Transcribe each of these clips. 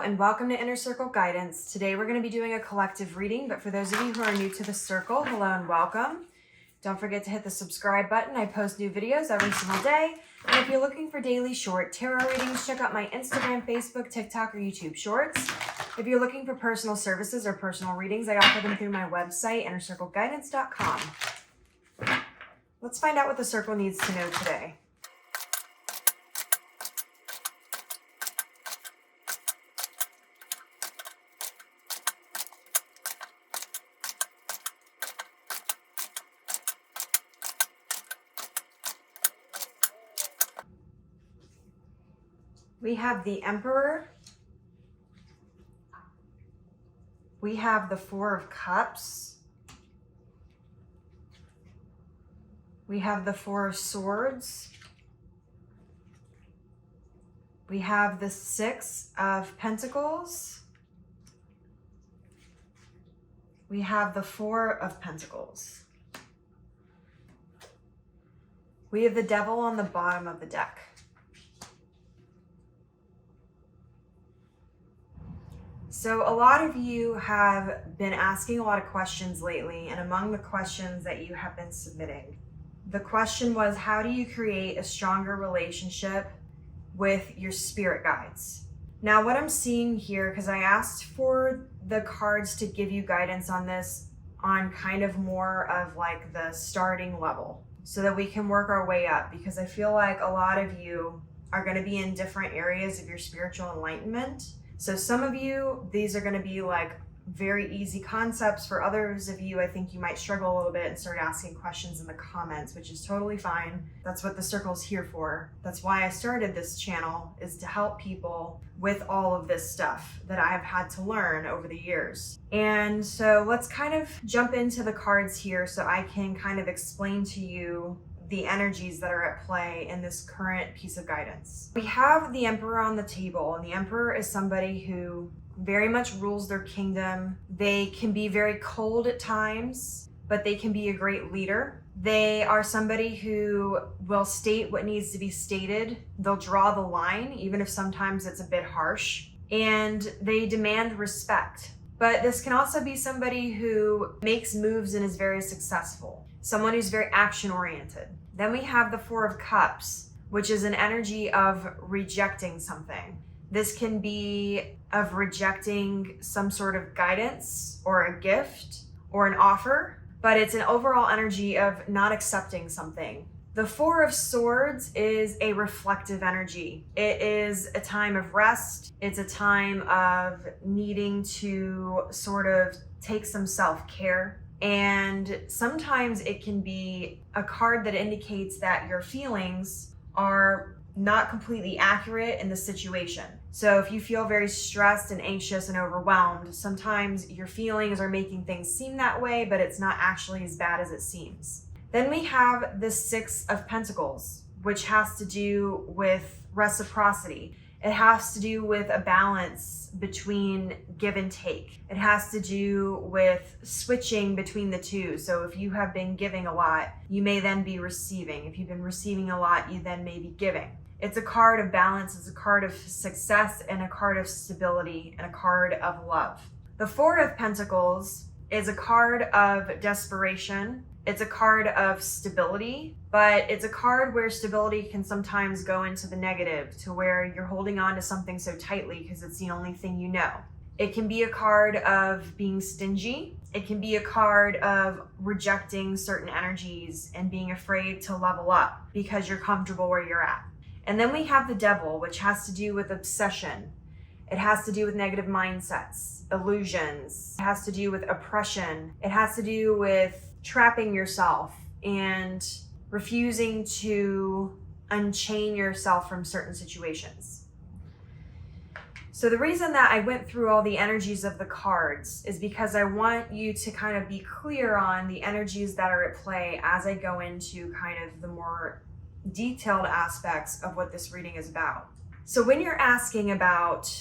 and welcome to Inner Circle Guidance. Today we're going to be doing a collective reading, but for those of you who are new to the circle, hello and welcome. Don't forget to hit the subscribe button. I post new videos every single day. And if you're looking for daily short tarot readings, check out my Instagram, Facebook, TikTok, or YouTube shorts. If you're looking for personal services or personal readings, I offer them through my website, innercircleguidance.com. Let's find out what the circle needs to know today. We have the Emperor. We have the Four of Cups. We have the Four of Swords. We have the Six of Pentacles. We have the Four of Pentacles. We have the Devil on the bottom of the deck. So a lot of you have been asking a lot of questions lately, and among the questions that you have been submitting, the question was, how do you create a stronger relationship with your spirit guides? Now, what I'm seeing here, because I asked for the cards to give you guidance on this on kind of more of like the starting level so that we can work our way up, because I feel like a lot of you are going to be in different areas of your spiritual enlightenment. So some of you, these are going to be like very easy concepts. For others of you, I think you might struggle a little bit and start asking questions in the comments, which is totally fine. That's what the circle's here for. That's why I started this channel, is to help people with all of this stuff that I've had to learn over the years. And so let's kind of jump into the cards here so I can kind of explain to you the energies that are at play in this current piece of guidance. We have the Emperor on the table, and the Emperor is somebody who very much rules their kingdom. They can be very cold at times, but they can be a great leader. They are somebody who will state what needs to be stated. They'll draw the line, even if sometimes it's a bit harsh, and they demand respect. But this can also be somebody who makes moves and is very successful. Someone who's very action-oriented. Then we have the Four of Cups, which is an energy of rejecting something. This can be of rejecting some sort of guidance or a gift or an offer, but it's an overall energy of not accepting something. The Four of Swords is a reflective energy. It is a time of rest. It's a time of needing to sort of take some self-care. And sometimes it can be a card that indicates that your feelings are not completely accurate in the situation. So if you feel very stressed and anxious and overwhelmed, sometimes your feelings are making things seem that way, but it's not actually as bad as it seems. Then we have the Six of Pentacles, which has to do with reciprocity. It has to do with a balance between give and take. It has to do with switching between the two. So if you have been giving a lot, you may then be receiving. If you've been receiving a lot, you then may be giving. It's a card of balance, it's a card of success, and a card of stability, and a card of love. The Four of Pentacles is a card of desperation. It's a card of stability, but it's a card where stability can sometimes go into the negative, to where you're holding on to something so tightly because it's the only thing you know. It can be a card of being stingy. It can be a card of rejecting certain energies and being afraid to level up because you're comfortable where you're at. And then we have the Devil, which has to do with obsession. It has to do with negative mindsets, illusions. It has to do with oppression. It has to do with trapping yourself and refusing to unchain yourself from certain situations. So the reason that I went through all the energies of the cards is because I want you to kind of be clear on the energies that are at play as I go into kind of the more detailed aspects of what this reading is about. So when you're asking about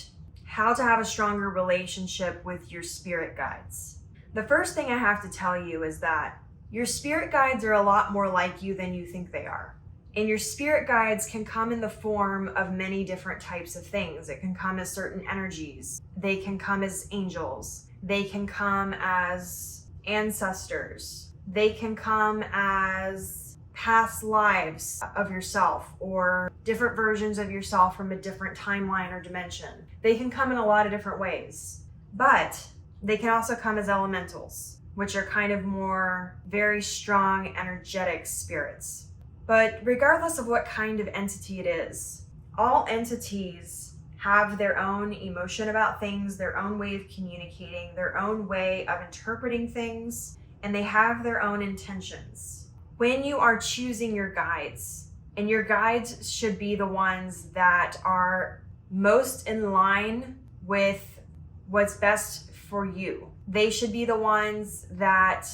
how to have a stronger relationship with your spirit guides, the first thing I have to tell you is that your spirit guides are a lot more like you than you think they are. And your spirit guides can come in the form of many different types of things. It can come as certain energies. They can come as angels. They can come as ancestors. They can come as past lives of yourself or different versions of yourself from a different timeline or dimension. They can come in a lot of different ways, but they can also come as elementals, which are kind of more very strong, energetic spirits. But regardless of what kind of entity it is, all entities have their own emotion about things, their own way of communicating, their own way of interpreting things, and they have their own intentions. When you are choosing your guides, and your guides should be the ones that are most in line with what's best for you. They should be the ones that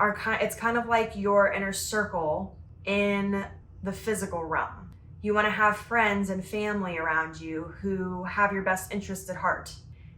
are it's kind of like your inner circle in the physical realm. You want to have friends and family around you who have your best interest at heart.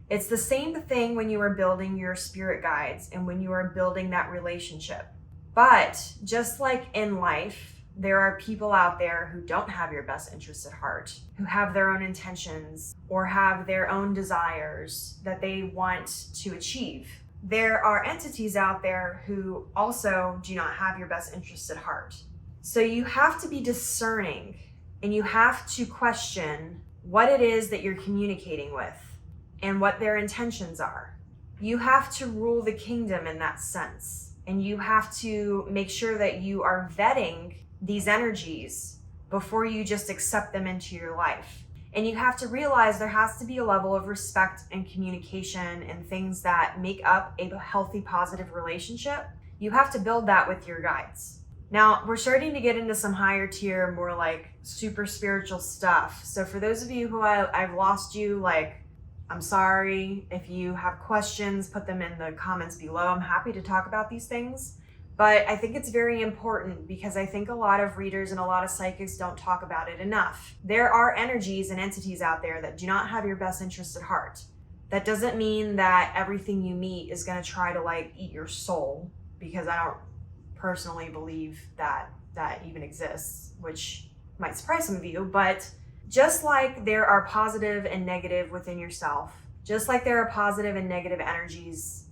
It's the same thing when you are building your spirit guides and when you are building that relationship. But just like in life, there are people out there who don't have your best interests at heart, who have their own intentions or have their own desires that they want to achieve. There are entities out there who also do not have your best interests at heart. So you have to be discerning and you have to question what it is that you're communicating with and what their intentions are. You have to rule the kingdom in that sense. And you have to make sure that you are vetting these energies before you just accept them into your life. And you have to realize there has to be a level of respect and communication and things that make up a healthy, positive relationship. You have to build that with your guides. Now, we're starting to get into some higher tier, more like super spiritual stuff. So for those of you who I've lost you, like, I'm sorry. If you have questions, put them in the comments below. I'm happy to talk about these things. But I think it's very important because I think a lot of readers and a lot of psychics don't talk about it enough. There are energies and entities out there that do not have your best interest at heart. That doesn't mean that everything you meet is going to try to like eat your soul, because I don't personally believe that even exists, which might surprise some of you. But just like there are positive and negative within yourself, just like there are positive and negative energies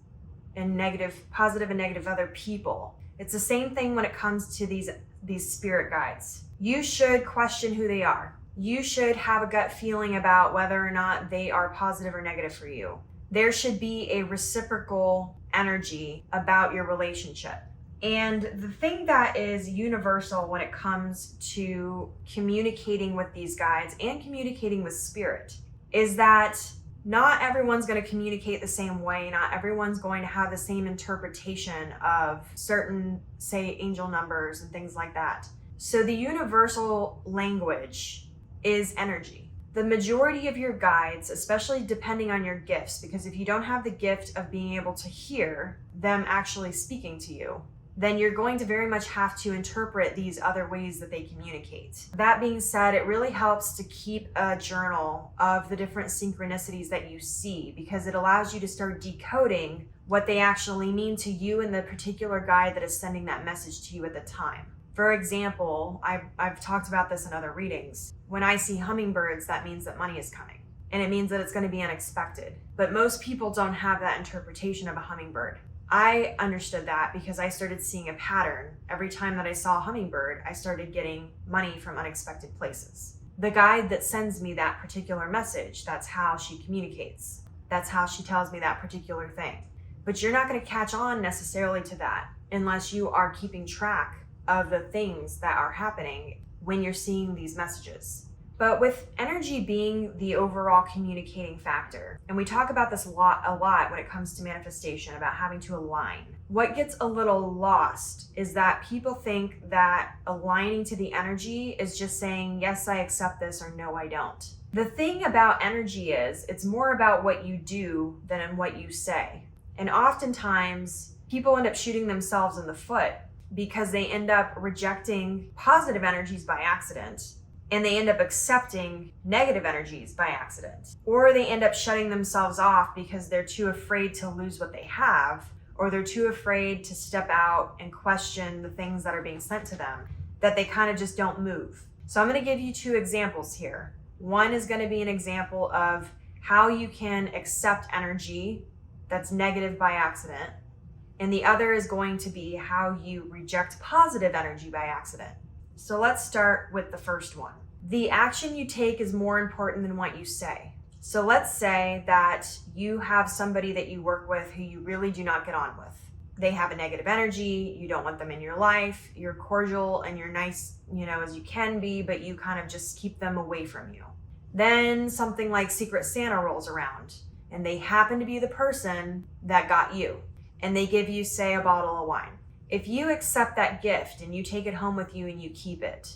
and positive and negative other people, it's the same thing when it comes to these spirit guides. You should question who they are. You should have a gut feeling about whether or not they are positive or negative for you. There should be a reciprocal energy about your relationship. And the thing that is universal when it comes to communicating with these guides and communicating with spirit is that not everyone's going to communicate the same way. Not everyone's going to have the same interpretation of certain, say, angel numbers and things like that. So the universal language is energy. The majority of your guides, especially depending on your gifts, because if you don't have the gift of being able to hear them actually speaking to you, then you're going to very much have to interpret these other ways that they communicate. That being said, it really helps to keep a journal of the different synchronicities that you see, because it allows you to start decoding what they actually mean to you and the particular guide that is sending that message to you at the time. For example, I've talked about this in other readings. When I see hummingbirds, that means that money is coming. And it means that it's going to be unexpected. But most people don't have that interpretation of a hummingbird. I understood that because I started seeing a pattern. Every time that I saw a hummingbird, I started getting money from unexpected places. The guide that sends me that particular message, that's how she communicates. That's how she tells me that particular thing. But you're not going to catch on necessarily to that unless you are keeping track of the things that are happening when you're seeing these messages. But with energy being the overall communicating factor, and we talk about this a lot when it comes to manifestation, about having to align. What gets a little lost is that people think that aligning to the energy is just saying, yes, I accept this, or no, I don't. The thing about energy is it's more about what you do than in what you say. And oftentimes people end up shooting themselves in the foot because they end up rejecting positive energies by accident. And they end up accepting negative energies by accident. Or they end up shutting themselves off because they're too afraid to lose what they have, or they're too afraid to step out and question the things that are being sent to them. that they kind of just don't move. So I'm going to give you 2 examples here. One is going to be an example of how you can accept energy that's negative by accident. And the other is going to be how you reject positive energy by accident. So let's start with the first one. The action you take is more important than what you say. So let's say that you have somebody that you work with who you really do not get on with. They have a negative energy, you don't want them in your life, you're cordial and you're nice, as you can be, but you kind of just keep them away from you. Then something like Secret Santa rolls around and they happen to be the person that got you, and they give you, say, a bottle of wine. If you accept that gift and you take it home with you and you keep it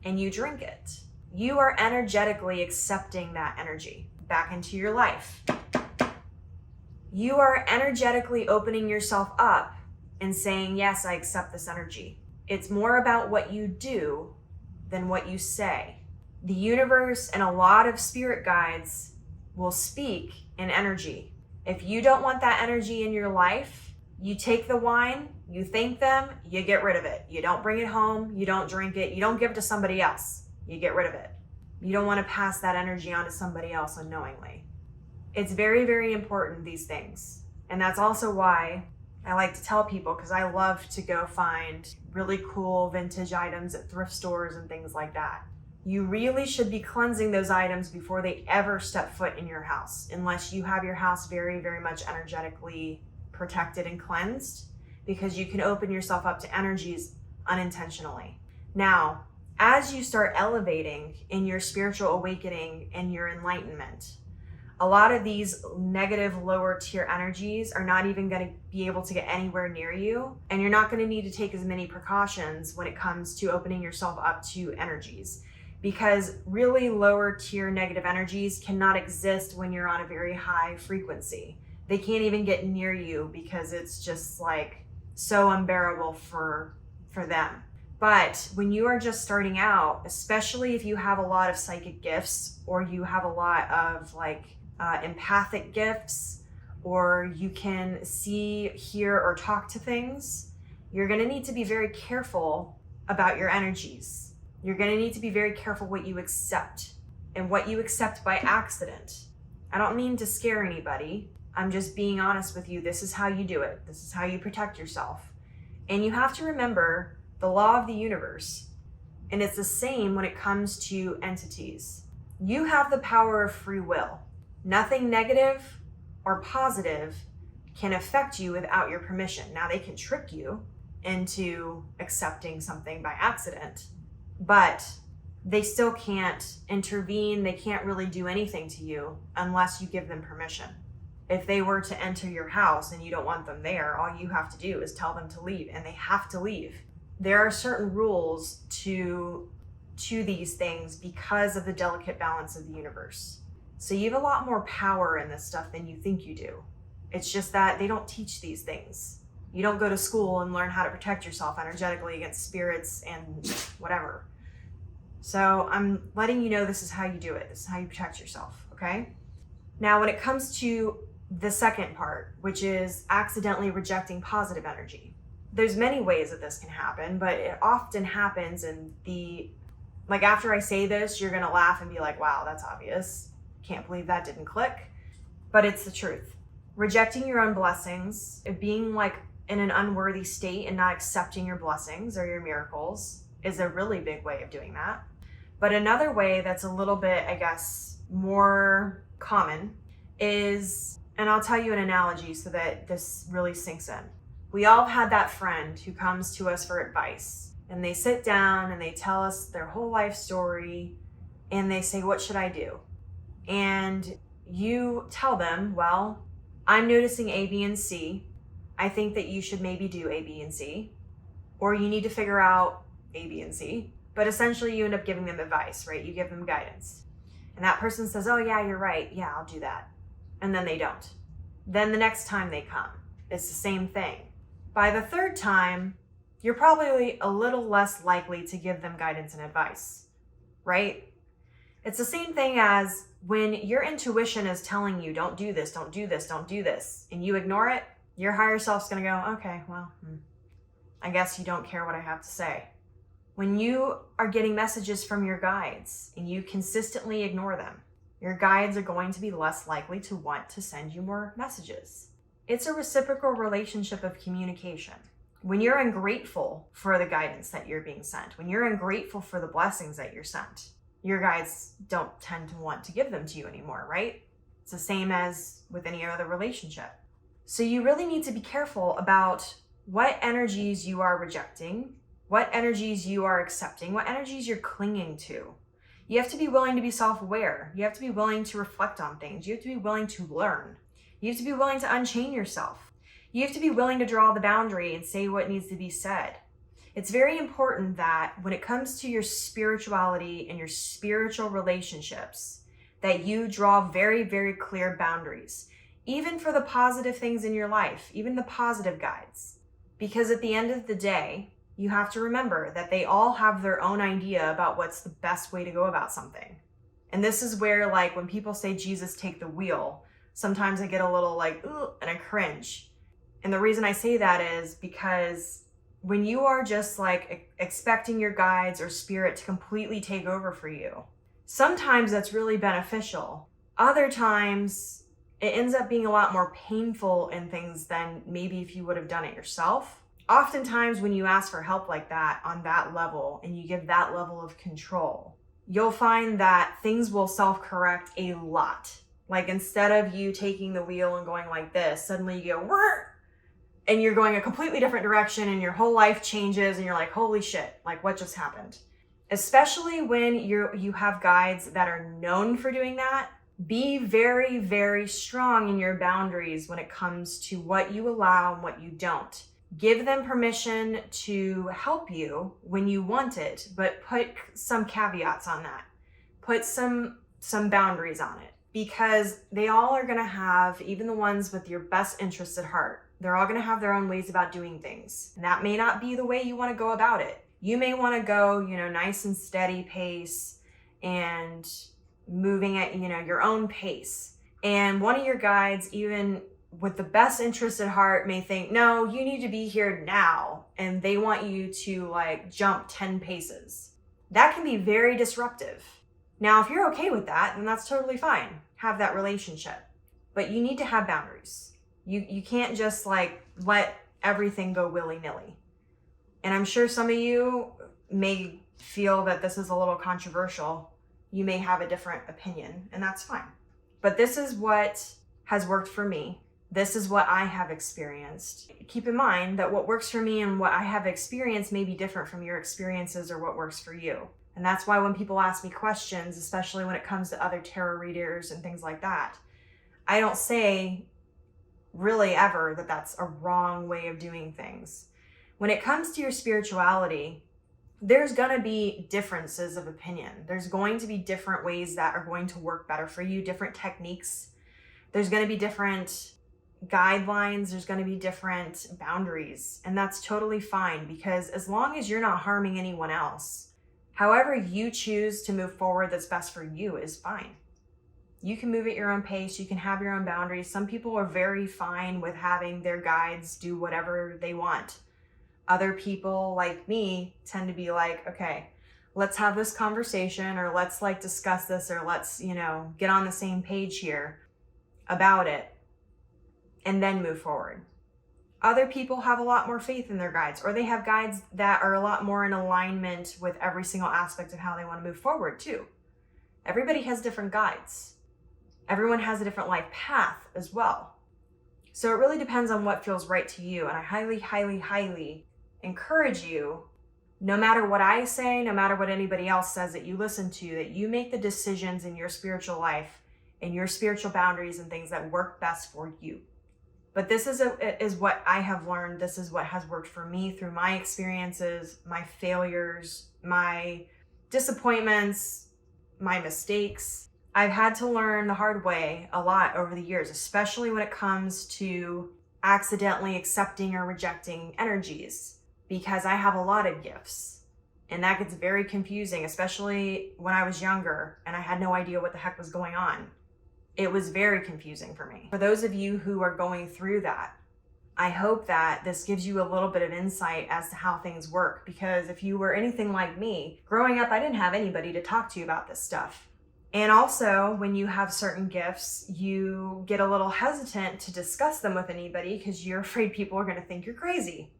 and you drink it, you are energetically accepting that energy back into your life. You are energetically opening yourself up and saying, yes, I accept this energy. It's more about what you do than what you say. The universe and a lot of spirit guides will speak in energy. If you don't want that energy in your life, you take the wine, you thank them, you get rid of it. You don't bring it home, you don't drink it, you don't give it to somebody else. You get rid of it. You don't want to pass that energy on to somebody else unknowingly. It's very, very important, these things. And that's also why I like to tell people, because I love to go find really cool vintage items at thrift stores and things like that. You really should be cleansing those items before they ever step foot in your house, unless you have your house very, very much energetically protected and cleansed, because you can open yourself up to energies unintentionally. Now, as you start elevating in your spiritual awakening and your enlightenment, a lot of these negative lower tier energies are not even going to be able to get anywhere near you, and you're not going to need to take as many precautions when it comes to opening yourself up to energies, because really lower tier negative energies cannot exist when you're on a very high frequency. They can't even get near you because it's just like so unbearable for them. But when you are just starting out, especially if you have a lot of psychic gifts, or you have a lot of empathic gifts, or you can see, hear, or talk to things, you're going to need to be very careful about your energies. You're going to need to be very careful what you accept and what you accept by accident. I don't mean to scare anybody. I'm just being honest with you. This is how you do it. This is how you protect yourself. And you have to remember the law of the universe. And it's the same when it comes to entities. You have the power of free will. Nothing negative or positive can affect you without your permission. Now, they can trick you into accepting something by accident, but they still can't intervene. They can't really do anything to you unless you give them permission. If they were to enter your house and you don't want them there, all you have to do is tell them to leave, and they have to leave. There are certain rules to these things because of the delicate balance of the universe. So you have a lot more power in this stuff than you think you do. It's just that they don't teach these things. You don't go to school and learn how to protect yourself energetically against spirits and whatever. So I'm letting you know this is how you do it. This is how you protect yourself, okay? Now, when it comes to the second part, which is accidentally rejecting positive energy, there's many ways that this can happen, but it often happens in after I say this, you're gonna laugh and be like, wow, that's obvious. Can't believe that didn't click. But it's the truth. Rejecting your own blessings, being in an unworthy state and not accepting your blessings or your miracles is a really big way of doing that. But another way that's a little bit, I guess, more common is, and I'll tell you an analogy so that this really sinks in. We all had that friend who comes to us for advice, and they sit down and they tell us their whole life story, and they say, what should I do? And you tell them, well, I'm noticing A, B, and C. I think that you should maybe do A, B, and C, or you need to figure out A, B, and C. But essentially you end up giving them advice, right? You give them guidance. And that person says, oh yeah, you're right. Yeah, I'll do that. And then they don't. Then the next time they come, it's the same thing. By the third time, you're probably a little less likely to give them guidance and advice, right? It's the same thing as when your intuition is telling you, don't do this, don't do this, don't do this, and you ignore it, your higher self's gonna go, okay, well, I guess you don't care what I have to say. When you are getting messages from your guides and you consistently ignore them, your guides are going to be less likely to want to send you more messages. It's a reciprocal relationship of communication. When you're ungrateful for the guidance that you're being sent, when you're ungrateful for the blessings that you're sent, your guides don't tend to want to give them to you anymore, right? It's the same as with any other relationship. So you really need to be careful about what energies you are rejecting, what energies you are accepting, what energies you're clinging to. You have to be willing to be self-aware. You have to be willing to reflect on things. You have to be willing to learn. You have to be willing to unchain yourself. You have to be willing to draw the boundary and say what needs to be said. It's very important that when it comes to your spirituality and your spiritual relationships, that you draw very, very clear boundaries, even for the positive things in your life, even the positive guides. Because at the end of the day, you have to remember that they all have their own idea about what's the best way to go about something. And this is where, like, when people say, Jesus, take the wheel, sometimes I get a little like, ugh, and I cringe. And the reason I say that is because when you are just like expecting your guides or spirit to completely take over for you, sometimes that's really beneficial. Other times it ends up being a lot more painful in things than maybe if you would have done it yourself. Oftentimes when you ask for help like that on that level and you give that level of control, you'll find that things will self-correct a lot. Like instead of you taking the wheel and going like this, suddenly you go, whir, and you're going a completely different direction and your whole life changes and you're like, holy shit, like what just happened? Especially when you have guides that are known for doing that. Be very, very strong in your boundaries when it comes to what you allow and what you don't. Give them permission to help you when you want it, but put some caveats on that. Put some boundaries on it, because they all are going to have, even the ones with your best interests at heart, they're all going to have their own ways about doing things. And that may not be the way you want to go about it. You may want to go, nice and steady pace and moving at, your own pace. And one of your guides, even with the best interest at heart, may think, no, you need to be here now. And they want you to like jump 10 paces. That can be very disruptive. Now, if you're okay with that, then that's totally fine. Have that relationship. But you need to have boundaries. You can't just like let everything go willy-nilly. And I'm sure some of you may feel that this is a little controversial. You may have a different opinion, and that's fine. But this is what has worked for me. This is what I have experienced. Keep in mind that what works for me and what I have experienced may be different from your experiences or what works for you. And that's why when people ask me questions, especially when it comes to other tarot readers and things like that, I don't say really ever that that's a wrong way of doing things. When it comes to your spirituality, there's going to be differences of opinion. There's going to be different ways that are going to work better for you, different techniques. There's going to be different guidelines. There's going to be different boundaries. And that's totally fine, because as long as you're not harming anyone else, however you choose to move forward that's best for you is fine. You can move at your own pace. You can have your own boundaries. Some people are very fine with having their guides do whatever they want. Other people like me tend to be like, okay, let's have this conversation, or let's like discuss this, or let's, get on the same page here about it and then move forward. Other people have a lot more faith in their guides, or they have guides that are a lot more in alignment with every single aspect of how they want to move forward too. Everybody has different guides. Everyone has a different life path as well. So it really depends on what feels right to you. And I highly, highly, highly encourage you, no matter what I say, no matter what anybody else says that you listen to, that you make the decisions in your spiritual life and your spiritual boundaries and things that work best for you. But this is what I have learned. This is what has worked for me through my experiences, my failures, my disappointments, my mistakes. I've had to learn the hard way a lot over the years, especially when it comes to accidentally accepting or rejecting energies, because I have a lot of gifts, and that gets very confusing, especially when I was younger and I had no idea what the heck was going on. It was very confusing for me. For those of you who are going through that, I hope that this gives you a little bit of insight as to how things work, because if you were anything like me, growing up, I didn't have anybody to talk to about this stuff. And also, when you have certain gifts, you get a little hesitant to discuss them with anybody because you're afraid people are going to think you're crazy.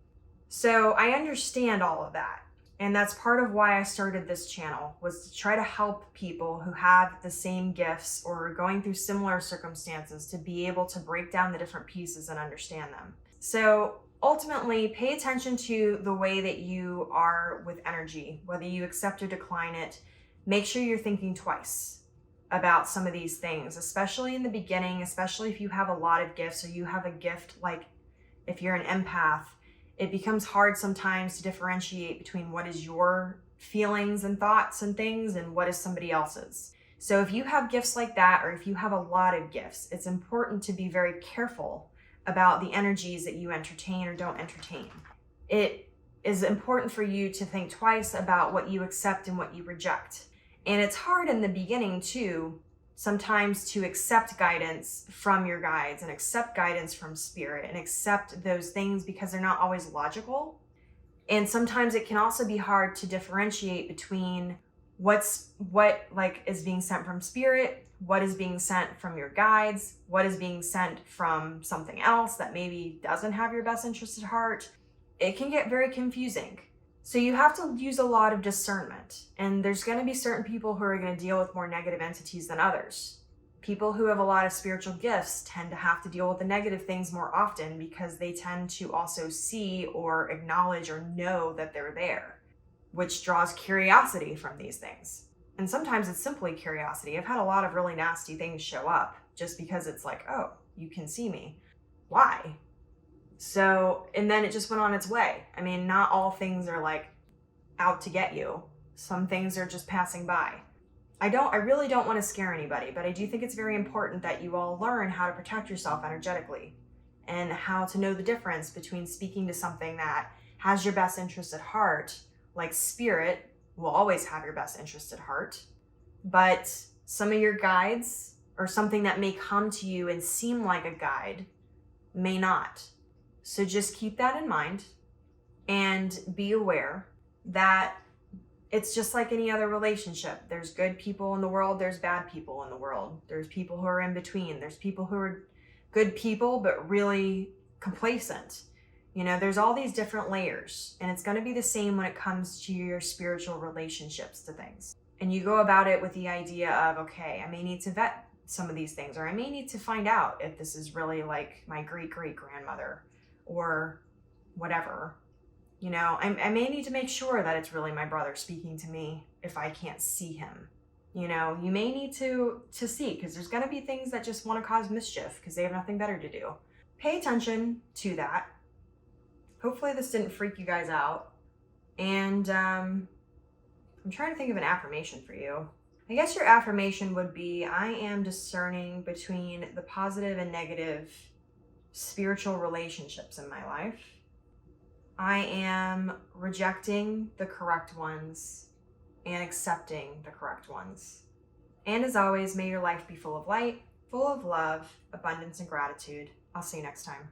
So I understand all of that. And that's part of why I started this channel, was to try to help people who have the same gifts or are going through similar circumstances to be able to break down the different pieces and understand them. So ultimately, pay attention to the way that you are with energy, whether you accept or decline it. Make sure you're thinking twice about some of these things, especially in the beginning, especially if you have a lot of gifts or you have a gift, like if you're an empath, it becomes hard sometimes to differentiate between what is your feelings and thoughts and things and what is somebody else's. So if you have gifts like that, or if you have a lot of gifts, it's important to be very careful about the energies that you entertain or don't entertain. It is important for you to think twice about what you accept and what you reject. And it's hard in the beginning too, sometimes, to accept guidance from your guides and accept guidance from spirit and accept those things because they're not always logical. And sometimes it can also be hard to differentiate between what is being sent from spirit, what is being sent from your guides, what is being sent from something else that maybe doesn't have your best interest at heart. It can get very confusing. So you have to use a lot of discernment, and there's going to be certain people who are going to deal with more negative entities than others. People who have a lot of spiritual gifts tend to have to deal with the negative things more often because they tend to also see or acknowledge or know that they're there, which draws curiosity from these things. And sometimes it's simply curiosity. I've had a lot of really nasty things show up just because it's like, oh, you can see me. Why? So, and then it just went on its way. I mean, not all things are like out to get you. Some things are just passing by. I really don't want to scare anybody, but I do think it's very important that you all learn how to protect yourself energetically and how to know the difference between speaking to something that has your best interest at heart, like spirit will always have your best interest at heart, but some of your guides or something that may come to you and seem like a guide may not. So just keep that in mind and be aware that it's just like any other relationship. There's good people in the world, there's bad people in the world. There's people who are in between. There's people who are good people but really complacent. You know, there's all these different layers, and it's going to be the same when it comes to your spiritual relationships to things. And you go about it with the idea of, okay, I may need to vet some of these things, or I may need to find out if this is really like my great-great-grandmother or whatever. You know, I may need to make sure that it's really my brother speaking to me if I can't see him. You know, you may need to see, because there's going to be things that just want to cause mischief because they have nothing better to do. Pay attention to that. Hopefully this didn't freak you guys out. And I'm trying to think of an affirmation for you. I guess your affirmation would be, I am discerning between the positive and negative spiritual relationships in my life. I am rejecting the correct ones and accepting the correct ones. And as always, may your life be full of light, full of love, abundance, and gratitude. I'll see you next time.